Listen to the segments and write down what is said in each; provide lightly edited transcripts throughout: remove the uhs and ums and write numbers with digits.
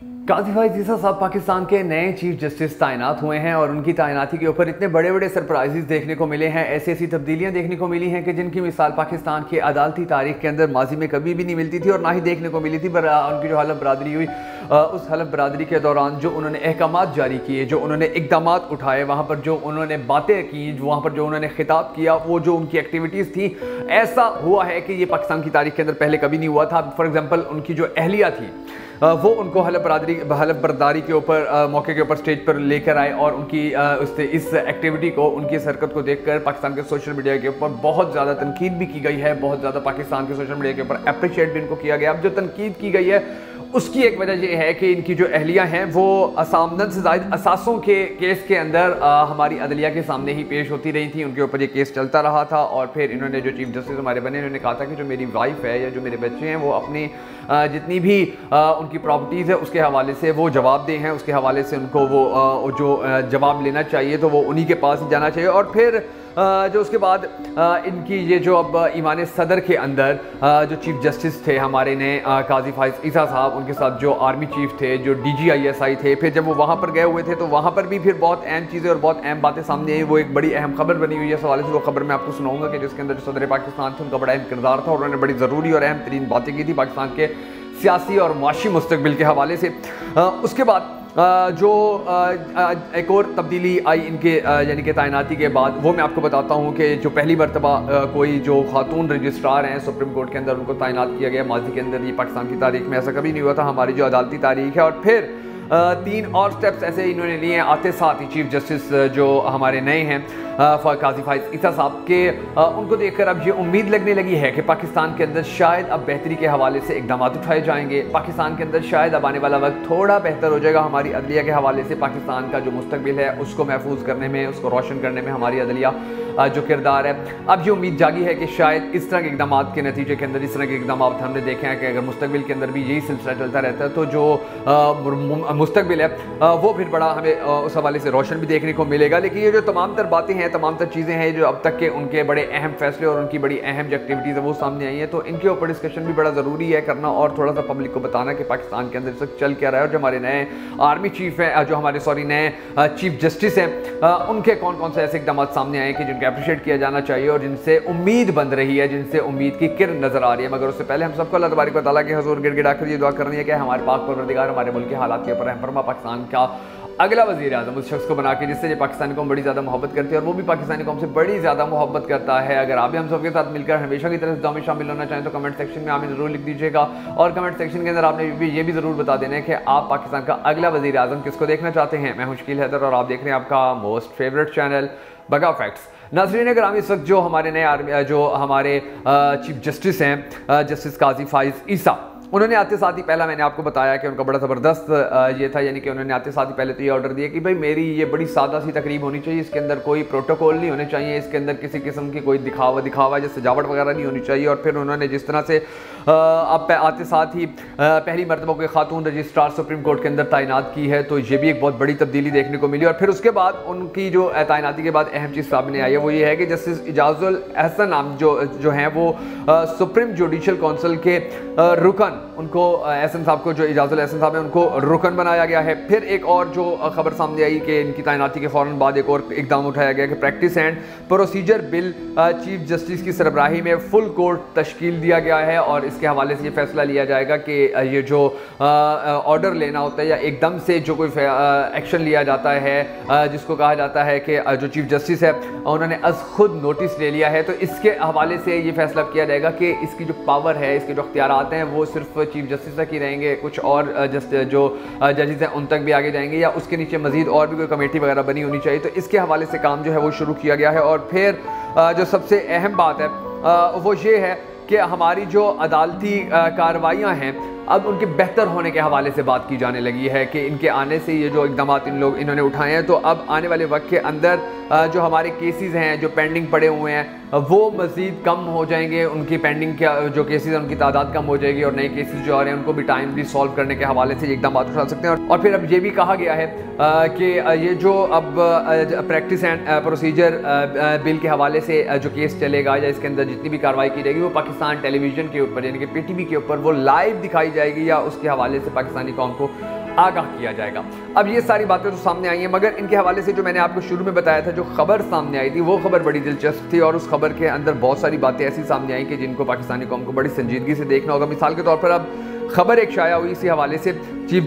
काजी फाइज ईसा साहब पाकिस्तान के नए चीफ जस्टिस तैनात हुए हैं और उनकी तैनाती के ऊपर इतने बड़े बड़े सरप्राइजेस देखने को मिले हैं, ऐसी ऐसी तब्दीलियां देखने को मिली हैं कि जिनकी मिसाल पाकिस्तान की अदालती तारीख के अंदर माजी में कभी भी नहीं मिलती थी और ना ही देखने को मिली थी। पर उनकी जो हलफ बरादरी हुई, उस हलफ बरादरी के दौरान जो उन्होंने अहकामात जारी किए, जो उन्होंने इकदामात उठाए, वहाँ पर जो उन्होंने बातें की, वहाँ पर जो उन्होंने खिताब किया, वो जो उनकी एक्टिविटीज़ थी, ऐसा हुआ है कि ये पाकिस्तान की तारीख के अंदर पहले कभी नहीं हुआ था। फॉर एग्जाम्पल उनकी जो अहलिया थी वो उनको हलफ बर्दारी के ऊपर मौके के ऊपर स्टेज पर लेकर आए और उनकी इस एक्टिविटी को, उनकी इस हरकत को देखकर पाकिस्तान के सोशल मीडिया के ऊपर बहुत ज़्यादा तनकीद भी की गई है, बहुत ज़्यादा पाकिस्तान के सोशल मीडिया के ऊपर अप्रिशिएट भी इनको किया गया। अब जो तनकीद की गई है उसकी एक वजह यह है कि इनकी जो अहलिया हैं वो आमदन से ज़ायद असासों के केस के अंदर हमारी अदलिया के सामने ही पेश होती रही थी, उनके ऊपर ये केस चलता रहा था। और फिर इन्होंने जो चीफ जस्टिस हमारे बने, इन्होंने कहा था कि जो मेरी वाइफ है या जो मेरे बच्चे हैं वो अपनी जितनी भी उनकी प्रॉपर्टीज़ है उसके हवाले से वो जवाबदेह हैं, उसके हवाले से उनको वो जो जवाब लेना चाहिए तो वो उन्हीं के पास ही जाना चाहिए। और फिर जो उसके बाद इनकी ये जो अब ईमान सदर के अंदर जो चीफ जस्टिस थे हमारे नए काजी फाइज ईसा साहब, उनके साथ जो आर्मी चीफ थे, जो DGISI थे, फिर जब वो वहाँ पर गए हुए थे तो वहाँ पर भी फिर बहुत अहम चीज़ें और बहुत अहम बातें सामने आई। वो एक बड़ी अहम खबर बनी हुई है इस हवाले से, वो खबर मैं आपको सुनाऊंगा कि जिसके अंदर जो सदर पाकिस्तान थे उनका बड़ा अहम किरदार था और उन्होंने बड़ी ज़रूरी और अहम तरीन बातें की थी पाकिस्तान के सियासी और माशी मुस्तकबिल के हवाले से। उसके बाद जो एक और तब्दीली आई इनके यानी कि तैनाती के बाद, वो मैं आपको बताता हूँ कि जो पहली मरतबा कोई जो खातून रजिस्ट्रार हैं सुप्रीम कोर्ट के अंदर, उनको तैनात किया गया माजी के अंदर। ये पाकिस्तान की तारीख में ऐसा कभी नहीं हुआ था, हमारी जो अदालती तारीख है। और फिर 3 और स्टेप्स ऐसे इन्होंने लिए हैं आते साथ ही चीफ जस्टिस जो हमारे नए हैं काजी फाइज ईसा साहब के, उनको देखकर अब ये उम्मीद लगने लगी है कि पाकिस्तान के अंदर शायद अब बेहतरी के हवाले से इकदाम उठाए जाएंगे। पाकिस्तान के अंदर शायद अब आने वाला वक्त थोड़ा बेहतर हो जाएगा हमारी अदलिया के हवाले से। पाकिस्तान का जो मुस्तकबिल है उसको महफूज करने में, उसको रोशन करने में हमारी अदलिया जो किरदार है, अब ये उम्मीद जागी है कि शायद इस तरह के इकदाम के नतीजे के अंदर, इस तरह के इकदाम हमने देखे हैं कि अगर मुस्तकबिल के अंदर भी यही सिलसिला चलता रहता है तो जो मुस्तकबिल है वो फिर बड़ा हमें उस हवाले से रोशन भी देखने को मिलेगा। लेकिन ये जो तमाम तर बातें हैं, तमाम तर चीज़ें हैं जो अब तक के उनके बड़े अहम फैसले और उनकी बड़ी अहम जो एक्टिविटीज़ है वो सामने आई हैं, तो इनके ऊपर डिस्कशन भी बड़ा ज़रूरी है करना और थोड़ा सा पब्लिक को बताना कि पाकिस्तान के अंदर इस वक्त चल क्या रहा है। और जो हमारे नए आर्मी चीफ हैं, जो हमारे नए चीफ जस्टिस हैं, उनके कौन कौन से ऐसे इकदाम सामने आए कि जिनके अप्रिशिएट किया जाना चाहिए और जिनसे उम्मीद बन रही है, जिनसे उम्मीद की किरण नजर आ रही है। मगर उससे पहले हम सबको अल्लाह तबारक व तआला के हुजूर गिड़गिड़ा कर ये दुआ करनी है कि हमारे पाक परवरदिगार हमारे मुल्क के हालात के ऊपर रहम फरमा, पाकिस्तान का अगला वज़ीर आज़म उस शख्स को बना के जिससे ये पाकिस्तानी कौम बड़ी ज़्यादा मोहब्बत करती है और वो भी पाकिस्तानी कौम से बड़ी ज़्यादा मोहब्बत करता है। अगर आप भी हम सबके साथ मिलकर हमेशा की तरह दुआ में शामिल होना चाहें तो कमेंट सेक्शन में आमीन ज़रूर लिख दीजिएगा। और कमेंट सेक्शन के अंदर आपने ये भी ज़रूर बता देना है कि आप पाकिस्तान का अगला वज़ीर आज़म किसको देखना चाहते हैं। मैं हूं शकील हैदर और आप देख रहे हैं आपका मोस्ट फेवरेट चैनल बगा फैक्ट्स। नाज़रीन अगर इस वक्त जो हमारे नए आर्मी जो हमारे चीफ जस्टिस हैं जस्टिस काजी फाइज ईसा, उन्होंने आते साथ ही पहला मैंने आपको बताया कि उनका बड़ा ज़बरदस्त ये था, यानी कि उन्होंने आते साथ ही पहले तो ये ऑर्डर दिया कि भाई मेरी ये बड़ी सादा सी तकरीब होनी चाहिए, इसके अंदर कोई प्रोटोकॉल नहीं होने चाहिए, इसके अंदर किसी किस्म की कोई दिखावा या सजावट वगैरह नहीं होनी चाहिए। और फिर उन्होंने जिस तरह से अब आते साथ ही पहली मरतबा कोई खातून रजिस्ट्रार सुप्रीम कोर्ट के अंदर तैनात की है, तो ये भी एक बहुत बड़ी तब्दीली देखने को मिली। और फिर उसके बाद उनकी जो तैनाती के बाद अहम चीज़ सामने आई है वो ये है कि जस्टिस इजाजुल एहसन जो हैं वो सुप्रीम जुडिशल काउंसिल के रुकन, उनको एहसन साहब को, जो इजाजुल एहसन साहब हैं, उनको रुकन बनाया गया है। फिर एक और जो खबर सामने आई कि इनकी तैनाती के फ़ौरन बाद एक और इकदाम उठाया गया कि practice and procedure bill chief justice की सरबराही में फुल कोर्ट तश्कील दिया गया है और इसके हवाले से ये फैसला लिया जाएगा कि ये जो ऑर्डर लेना होता है या एकदम से जो कोई एक्शन लिया जाता है जिसको कहा जाता है कि जो चीफ जस्टिस है उन्होंने अज खुद नोटिस ले लिया है, तो इसके हवाले से ये फैसला किया जाएगा कि इसकी जो पावर है, इसके जो अख्तियारात हैं वो सिर्फ चीफ जस्टिस तक ही रहेंगे, कुछ और जो जजेस हैं उन तक भी आगे जाएंगे या उसके नीचे मजीद और भी कोई कमेटी वगैरह बनी होनी चाहिए। तो इसके हवाले से काम जो है वो शुरू किया गया है। और फिर जो सबसे अहम बात है वो ये है कि हमारी जो अदालती कार्रवाइयाँ हैं अब उनके बेहतर होने के हवाले से बात की जाने लगी है कि इनके आने से ये जो इकदाम इन्होंने उठाए हैं तो अब आने वाले वक्त के अंदर जो हमारे केसेस हैं जो पेंडिंग पड़े हुए हैं वो मज़ीद कम हो जाएंगे, उनकी पेंडिंग के जो केसेस हैं उनकी तादाद कम हो जाएगी और नए केसेस जो आ रहे हैं उनको भी टाइमली सॉल्व करने के हवाले से इकदाम उठा सकते हैं। और फिर अब ये भी कहा गया है कि ये जो अब प्रैक्टिस एंड प्रोसीजर बिल के हवाले से जो केस चलेगा या इसके अंदर जितनी भी कार्रवाई की जाएगी वो पाकिस्तान टेलीविज़न के ऊपर यानी कि PTV के ऊपर वो लाइव दिखाई जाएगी या उसके हवाले से पाकिस्तानी कौम को आगाह किया जाएगा। अब ये सारी बातें तो सामने आई हैं, मगर इनके हवाले से जो मैंने आपको शुरू में बताया था, जो खबर सामने आई थी वो खबर बड़ी दिलचस्प थी और उस खबर के अंदर बहुत सारी बातें ऐसी सामने आई कि जिनको पाकिस्तानी कौम को बड़ी संजीदगी से देखना होगा। मिसाल के तौर पर अब खबर एक शाया हुई इसी हवाले से, चीफ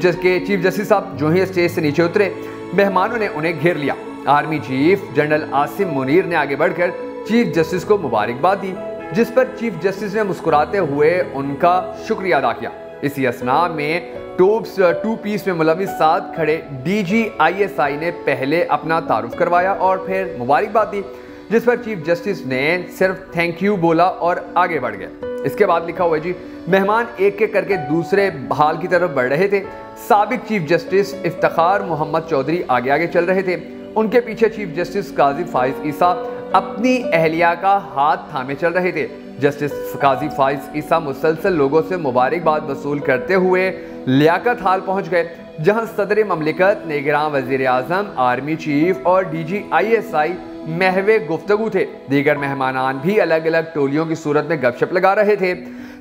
जस्टिस साहब जो ही स्टेज से नीचे उतरे, मेहमानों ने उन्हें घेर लिया। Army chief general Asim Munir ने आगे बढ़कर चीफ जस्टिस को मुबारकबाद दी, जिस पर चीफ जस्टिस ने मुस्कुराते हुए उनका शुक्रिया अदा किया। इसी असना में टू पीस में मुलविस साथ खड़े DGISI ने पहले अपना तारुफ करवाया और फिर मुबारकबाद दी, जिस पर चीफ जस्टिस ने सिर्फ थैंक यू बोला और आगे बढ़ गए। इसके बाद लिखा हुआ है जी, मेहमान एक एक करके दूसरे हाल की तरफ बढ़ रहे थे। साबिक चीफ जस्टिस इफ्तिखार मोहम्मद चौधरी आगे आगे चल रहे थे, उनके पीछे चीफ जस्टिस काजी फाइज ईसा अपनी अहलिया का हाथ थामे चल रहे थे। जस्टिस काजी फाइज ईसा मुसलसल लोगों से मुबारकबाद वसूल करते हुए लियाकत हाल पहुंच गए, जहां सदर ममलिकत, निगरान वजीर आजम, आर्मी चीफ और DGISI महवे गुफ्तगू थे। दीगर मेहमानान भी अलग अलग टोलियों की सूरत में गपशप लगा रहे थे।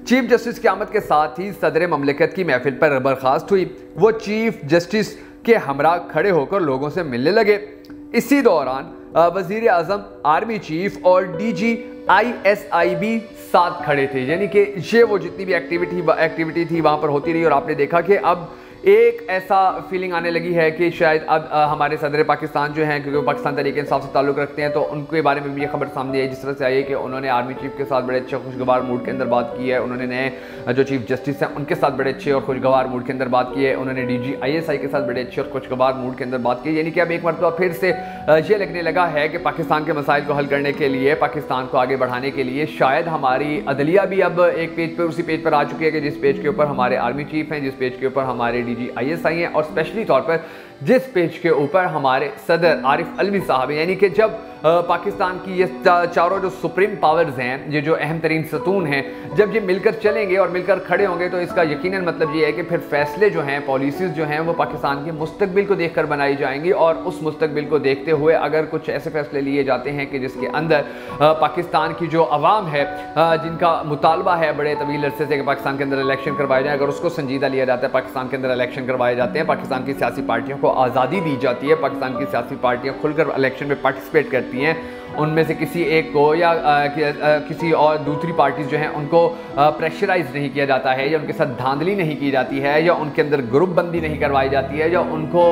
चीफ जस्टिस की आमद के साथ ही सदर ममलिकत की महफिल पर बर्खास्त हुई। वो चीफ जस्टिस के हमरा खड़े होकर लोगों से मिलने लगे। इसी दौरान वजीर आजम, आर्मी चीफ और DGISI भी साथ खड़े थे, यानी कि ये वो जितनी भी एक्टिविटी थी वहाँ पर होती रही। और आपने देखा कि अब एक ऐसा फीलिंग आने लगी है कि शायद अब हमारे सदर पाकिस्तान जो हैं, क्योंकि वो पाकिस्तान तरीके इंसाफ से ताल्लुक़ रखते हैं, तो उनके बारे में भी ये खबर सामने आई जिस तरह से आई है कि उन्होंने आर्मी चीफ के साथ बड़े अच्छे खुशगवार मूड के अंदर बात की है। उन्होंने नए जो चीफ जस्टिस हैं उनके साथ बड़े अच्छे और खुशगवार मूड के अंदर बात की है। उन्होंने DGISI के साथ बड़े अच्छे और खुशगवार मूड के अंदर बात की, यानी कि अब एक मरतबा फिर से ये लगने लगा है कि पाकिस्तान के मसाइल को हल करने के लिए, पाकिस्तान को आगे बढ़ाने के लिए शायद हमारी अदलिया भी अब एक पेज पर, उसी पेज पर आ चुकी है कि जिस पेज के ऊपर हमारे आर्मी चीफ हैं, जिस पेज के ऊपर हमारे DGISI हैं और स्पेशली तौर पर जिस पेज के ऊपर हमारे सदर आरिफ अलवी साहब हैं। यानी कि जब पाकिस्तान की ये चारों जो सुप्रीम पावर्स हैं, ये जो अहम तरीन सतून हैं, जब ये मिलकर चलेंगे और मिलकर खड़े होंगे तो इसका यकीनन मतलब ये है कि फिर फैसले जो हैं, पॉलिसीज़ जो हैं, वो पाकिस्तान के मुस्तकबिल को देखकर बनाई जाएंगी। और उस मुस्तकबिल को देखते हुए अगर कुछ ऐसे फैसले लिए जाते हैं कि जिसके अंदर पाकिस्तान की जो अवाम है, जिनका मुतालबा है बड़े तवील अरसे से कि पाकिस्तान के अंदर इलेक्शन करवाए जाए, अगर उसको संजीदा लिया जाता है, पाकिस्तान के अंदर इलेक्शन करवाए जाते हैं, पाकिस्तान की सियासी पार्टियों को आज़ादी दी जाती है, पाकिस्तान की सियासी पार्टियाँ खुलकर इलेक्शन में पार्टिसिपेट करती हैं, उनमें से किसी एक को या किसी और दूसरी पार्टीज जो हैं उनको प्रेशराइज नहीं किया जाता है, या उनके साथ धांधली नहीं की जाती है, या उनके अंदर ग्रुप बंदी नहीं करवाई जाती है, या उनको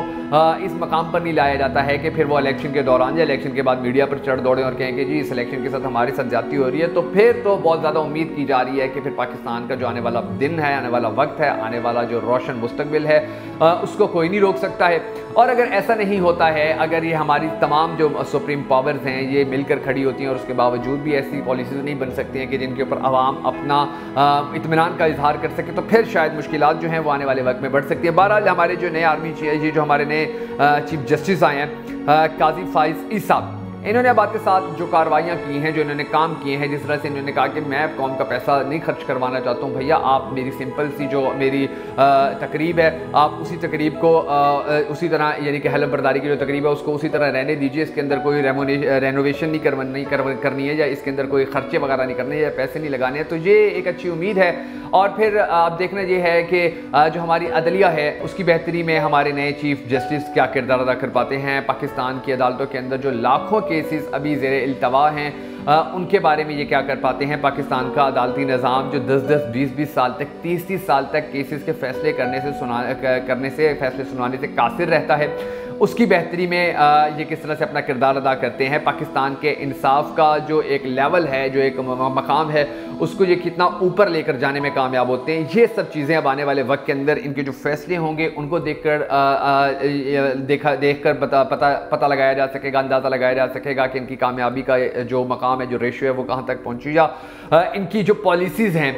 इस मकाम पर नहीं लाया जाता है कि फिर वो इलेक्शन के दौरान या इलेक्शन के बाद मीडिया पर चढ़ दौड़े और कहें कि जी इस इलेक्शन के साथ हमारे साथ ज्यादती हो रही है। तो फिर तो बहुत ज़्यादा उम्मीद की जा रही है कि फिर पाकिस्तान का जो आने वाला दिन है, आने वाला वक्त है, आने वाला जो रोशन मुस्तकबिल है, उसको कोई नहीं रोक सकता है। और अगर ऐसा नहीं होता है, अगर ये हमारी तमाम जो सुप्रीम पावर्स हैं ये मिलकर खड़ी होती हैं और उसके बावजूद भी ऐसी पॉलिसीज़ नहीं बन सकती हैं कि जिनके ऊपर आवाम अपना इत्मीनान का इजहार कर सके, तो फिर शायद मुश्किलात जो हैं वो आने वाले वक्त में बढ़ सकती है। बहरहाल हमारे जो नए आर्मी ये जो हमारे नए चीफ जस्टिस आए हैं, काजी फाइज ईसा, इन्होंने अब आपके साथ जो कार्रवाइयाँ की हैं, जो इन्होंने काम किए हैं, जिस तरह से इन्होंने कहा कि मैं कौम का पैसा नहीं खर्च करवाना चाहता हूँ, भैया आप मेरी सिंपल सी जो मेरी तकरीब है, आप उसी तकरीब को उसी तरह, यानी कि हलफ बर्दारी की जो तकरीब है उसको उसी तरह रहने दीजिए। इसके अंदर कोई रेनोवेशन नहीं करनी है, या इसके अंदर कोई खर्चे वगैरह नहीं करने, या पैसे नहीं लगाने हैं। तो ये एक अच्छी उम्मीद है। और फिर आप देखना ये है कि जो हमारी अदलिया है उसकी बेहतरी में हमारे नए चीफ जस्टिस क्या किरदार अदा कर पाते हैं। पाकिस्तान की अदालतों के अंदर जो लाखों केसेस अभी ज़ेरे इल्तवा हैं, उनके बारे में ये क्या कर पाते हैं। पाकिस्तान का अदालती निज़ाम जो 10-10, 20-20 साल तक, 30-30 साल तक केसेस के फैसले फैसले सुनाने से कासिर रहता है, उसकी बेहतरी में ये किस तरह से अपना किरदार अदा करते हैं। पाकिस्तान के इंसाफ का जो एक लेवल है, जो एक मकाम है, उसको ये कितना ऊपर लेकर जाने में कामयाब होते हैं। ये सब चीज़ें अब आने वाले वक्त के अंदर इनके जो फैसले होंगे उनको देखकर पता लगाया जा सकेगा, अंदाज़ा लगाया जा सकेगा कि इनकी कामयाबी का जो मकाम है, जो रेशियो है, वो कहाँ तक पहुँची, या इनकी जो पॉलिसीज़ हैं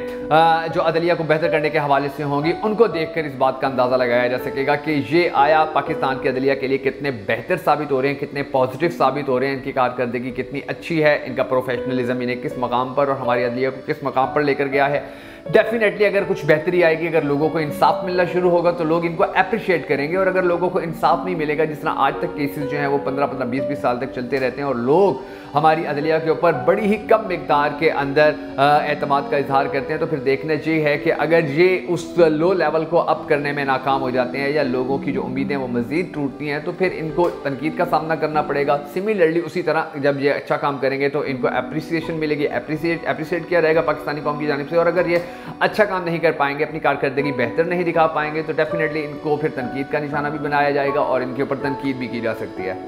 जो अदलिया को बेहतर करने के हवाले से होंगी, उनको देखकर इस बात का अंदाज़ा लगाया जा सकेगा कि ये आया पाकिस्तान की अदलिया के लिए कितने बेहतर साबित हो रहे हैं, कितने पॉजिटिव साबित हो रहे हैं, इनकी कारकर्दगी कितनी अच्छी है, इनका प्रोफेशनलिज्म इन्हें किस मकाम पर और हमारी अदलिया को किस मकाम पर लेकर गया है। डेफिनेटली अगर कुछ बेहतरी आएगी, अगर लोगों को इंसाफ मिलना शुरू होगा तो लोग इनको अप्रिशिएट करेंगे। और अगर लोगों को इंसाफ नहीं मिलेगा, जिस तरह आज तक केसेस जो हैं वो 15-20 साल तक चलते रहते हैं और लोग हमारी अदलिया के ऊपर बड़ी ही कम मिकदार के अंदर एतमाद का इजहार करते हैं, तो फिर देखना चाहिए है कि अगर ये उस लो लेवल को अप करने में नाकाम हो जाते हैं या लोगों की जो उम्मीदें वो मज़ीद टूटती हैं, तो फिर इनको तनकीद का सामना करना पड़ेगा। सिमिलरली उसी तरह जब ये अच्छा काम करेंगे तो इनको अप्रिसिएशन मिलेगी, अप्रिसिएट किया जाएगा पाकिस्तानी कौम की जानिब से। और अगर ये अच्छा काम नहीं कर पाएंगे, अपनी कारकर्दगी बेहतर नहीं दिखा पाएंगे, तो डेफिनेटली इनको फिर तनकीद का निशाना भी बनाया जाएगा और इनके ऊपर तनकीद भी की जा सकती है।